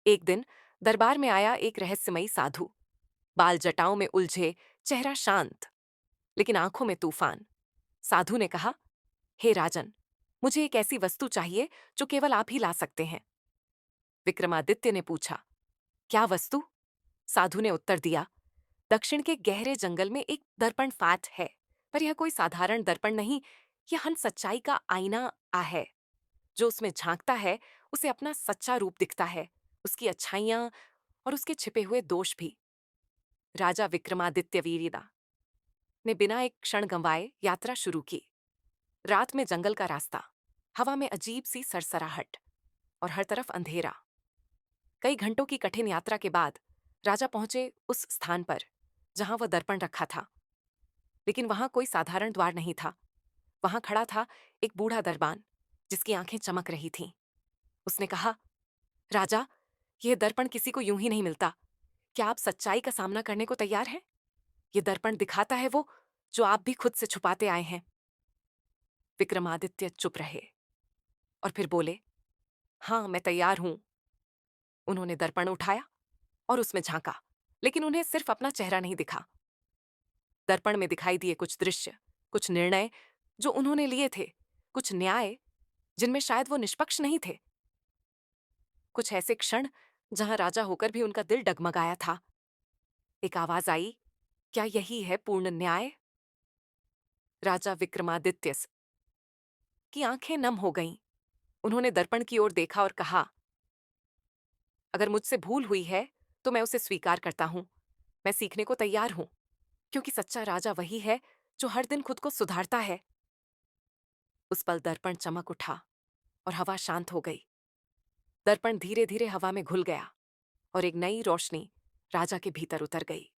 एक दिन दरबार में आया एक रहस्यमयी साधु। बाल जटाओं में उलझे, चेहरा शांत, लेकिन आंखों में तूफान। साधु ने कहा, हे राजन, मुझे एक ऐसी वस्तु चाहिए जो केवल आप ही ला सकते हैं। विक्रमादित्य ने पूछा, क्या वस्तु? साधु ने उत्तर दिया, दक्षिण के गहरे जंगल में एक दर्पण फाट है, पर यह कोई साधारण दर्पण नहीं। यह हन सच्चाई का आईना है। जो उसमें झांकता है उसे अपना सच्चा रूप दिखता है, उसकी अच्छाइयां और उसके छिपे हुए दोष भी। राजा विक्रमादित्य वीर्यदा ने बिना एक क्षण गंवाए यात्रा शुरू की। रात में जंगल का रास्ता, हवा में अजीब सी सरसराहट और हर तरफ अंधेरा। कई घंटों की कठिन यात्रा के बाद राजा पहुंचे उस स्थान पर जहां वह दर्पण रखा था। लेकिन वहां कोई साधारण द्वार नहीं था। वहां खड़ा था एक बूढ़ा दरबान जिसकी आंखें चमक रही थीं। उसने कहा, राजा, यह दर्पण किसी को यूं ही नहीं मिलता। क्या आप सच्चाई का सामना करने को तैयार हैं? यह दर्पण दिखाता है वो जो आप भी खुद से छुपाते आए हैं। विक्रमादित्य चुप रहे और फिर बोले, हाँ, मैं तैयार हूं। उन्होंने दर्पण उठाया और उसमें झांका, लेकिन उन्हें सिर्फ अपना चेहरा नहीं दिखा। दर्पण में दिखाई दिए कुछ दृश्य, कुछ निर्णय जो उन्होंने लिए थे, कुछ न्याय जिनमें शायद वो निष्पक्ष नहीं थे, कुछ ऐसे क्षण जहां राजा होकर भी उनका दिल डगमगाया था। एक आवाज आई, क्या यही है पूर्ण न्याय? राजा विक्रमादित्य की आंखें नम हो गईं। उन्होंने दर्पण की ओर देखा और कहा, अगर मुझसे भूल हुई है तो मैं उसे स्वीकार करता हूं। मैं सीखने को तैयार हूं, क्योंकि सच्चा राजा वही है जो हर दिन खुद को सुधारता है। उस पल दर्पण चमक उठा और हवा शांत हो गई। दर्पण धीरे धीरे हवा में घुल गया और एक नई रोशनी राजा के भीतर उतर गई।